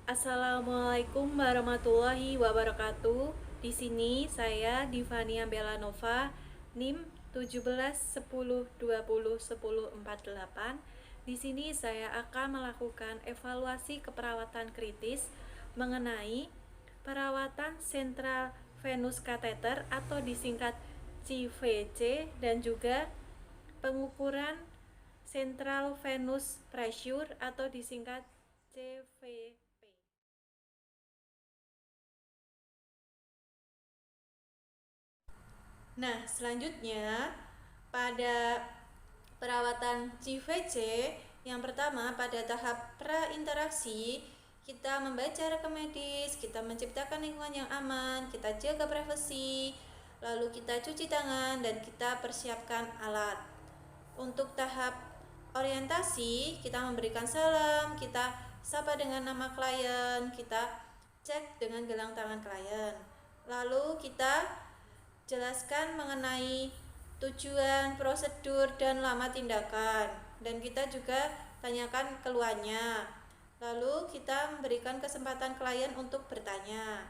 Assalamualaikum warahmatullahi wabarakatuh. Di sini saya Divania Belanova, NIM 1710201048. Di sini saya akan melakukan evaluasi keperawatan kritis mengenai perawatan sentral venous catheter atau disingkat CVC dan juga pengukuran central venous pressure atau disingkat CVP. Nah, selanjutnya pada perawatan CVC yang pertama pada tahap prainteraksi kita membaca rekam medis, kita menciptakan lingkungan yang aman, kita jaga privasi, lalu kita cuci tangan dan kita persiapkan alat. Untuk tahap orientasi kita memberikan salam, kita sapa dengan nama klien, kita cek dengan gelang tangan klien. Lalu kita jelaskan mengenai tujuan, prosedur, dan lama tindakan, dan kita juga tanyakan keluhannya. Lalu kita memberikan kesempatan klien untuk bertanya.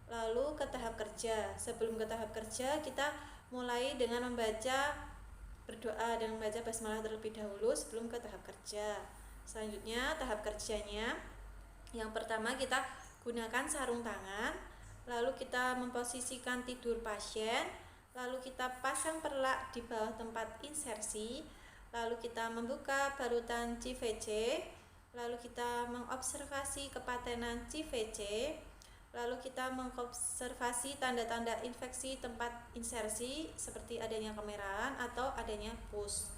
Lalu ke tahap kerja. Sebelum ke tahap kerja, kita mulai dengan berdoa dan membaca basmalah terlebih dahulu sebelum ke tahap kerja. Selanjutnya tahap kerjanya, yang pertama kita gunakan sarung tangan, lalu kita memposisikan tidur pasien, lalu kita pasang perlak di bawah tempat insersi, lalu kita membuka barutan CVC, lalu kita mengobservasi kepatenan CVC, lalu kita mengobservasi tanda-tanda infeksi tempat insersi seperti adanya kemerahan atau adanya pus.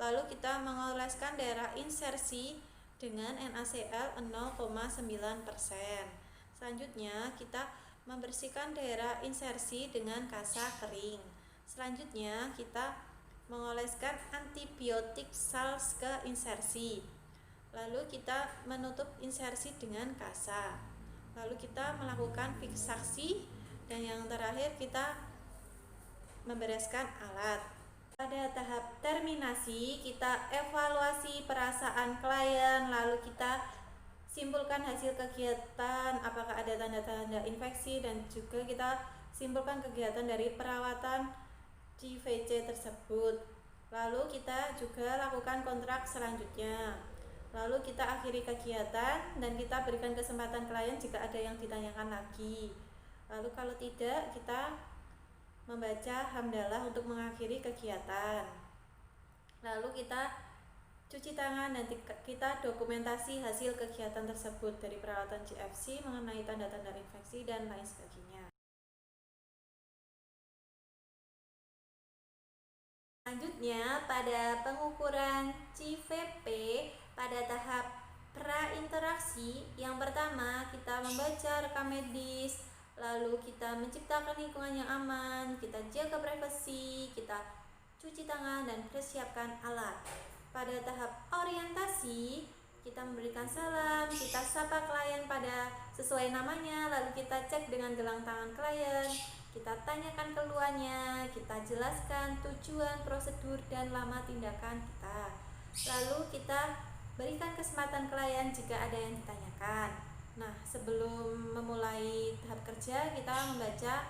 Lalu kita mengoleskan daerah insersi dengan NaCl 0,9%. Selanjutnya kita membersihkan daerah insersi dengan kasa kering. Selanjutnya kita mengoleskan antibiotik SALS ke insersi. Lalu kita menutup insersi dengan kasa. Lalu kita melakukan fiksasi, dan yang terakhir kita membereskan alat. Pada tahap terminasi kita evaluasi perasaan klien, lalu kita simpulkan hasil kegiatan, apakah ada tanda-tanda infeksi, dan juga kita simpulkan kegiatan dari perawatan CVC tersebut. Lalu kita juga lakukan kontrak selanjutnya. Lalu kita akhiri kegiatan dan kita berikan kesempatan klien jika ada yang ditanyakan lagi. Lalu kalau tidak, kita membaca hamdalah untuk mengakhiri kegiatan. Lalu kita cuci tangan dan kita dokumentasi hasil kegiatan tersebut dari perawatan CFC mengenai tanda-tanda infeksi dan lain sebagainya. Selanjutnya pada pengukuran CVP pada tahap prainteraksi, yang pertama kita membaca rekam medis, lalu kita menciptakan lingkungan yang aman, kita jaga privasi, kita cuci tangan dan persiapkan alat. Pada tahap orientasi kita memberikan salam, kita sapa klien pada sesuai namanya, lalu kita cek dengan gelang tangan klien, kita tanyakan keluhannya, kita jelaskan tujuan, prosedur, dan lama tindakan kita. Lalu kita berikan kesempatan klien jika ada yang ditanyakan. Nah, sebelum memulai tahap kerja kita membaca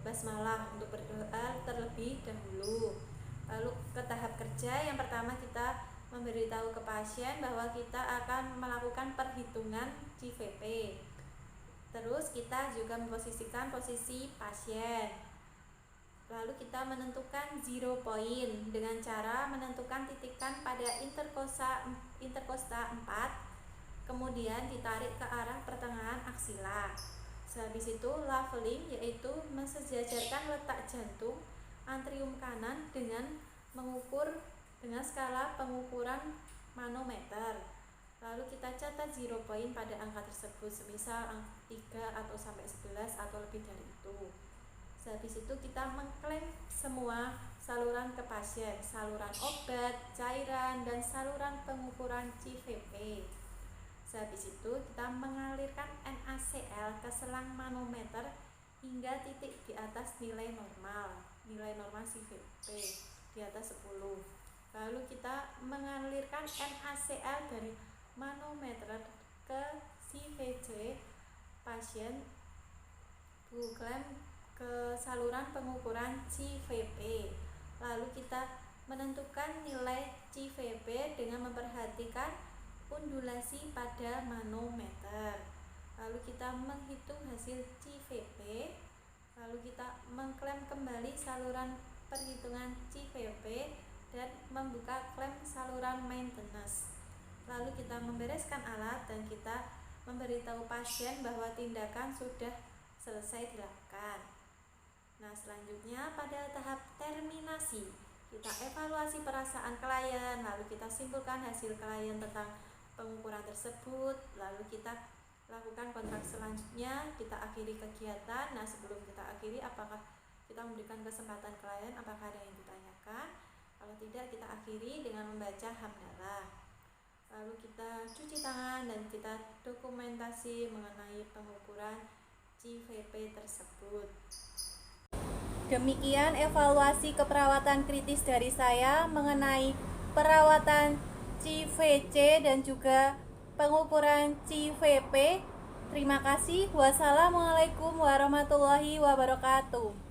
basmalah untuk berdoa terlebih dahulu. Lalu ke tahap kerja, yang pertama kita memberitahu ke pasien bahwa kita akan melakukan perhitungan CVP. Terus kita juga memposisikan posisi pasien. Lalu kita menentukan 0 point dengan cara menentukan titikan pada interkosta 4, kemudian ditarik ke arah pertengahan aksila. Sehabis itu leveling, yaitu mensejajarkan letak jantung atrium kanan dengan mengukur dengan skala pengukuran manometer. Lalu kita catat 0 point pada angka tersebut, semisal 3 atau sampai 11 atau lebih dari itu. Habis itu kita mengklaim semua saluran ke pasien, saluran obat, cairan, dan saluran pengukuran CVP. Habis itu kita mengalirkan NaCl ke selang manometer hingga titik di atas nilai normal CVP di atas 10. Lalu kita mengalirkan NaCl dari manometer pasien klaim ke saluran pengukuran CVP. Lalu kita menentukan nilai CVP dengan memperhatikan undulasi pada manometer. Lalu kita menghitung hasil CVP. Lalu kita mengklaim kembali saluran perhitungan CVP dan membuka klaim saluran maintenance. Lalu kita membereskan alat dan kita memberitahu pasien bahwa tindakan sudah selesai dilakukan. Nah, selanjutnya pada tahap terminasi, kita evaluasi perasaan klien, lalu kita simpulkan hasil klien tentang pengukuran tersebut, lalu kita lakukan kontrak selanjutnya, kita akhiri kegiatan. Nah, sebelum kita akhiri, apakah kita memberikan kesempatan klien, apakah ada yang ditanyakan? Kalau tidak, kita akhiri dengan membaca hamdalah. Lalu kita cuci tangan dan kita dokumentasi mengenai pengukuran CVP tersebut. Demikian evaluasi keperawatan kritis dari saya mengenai perawatan CVC dan juga pengukuran CVP. Terima kasih. Wassalamualaikum warahmatullahi wabarakatuh.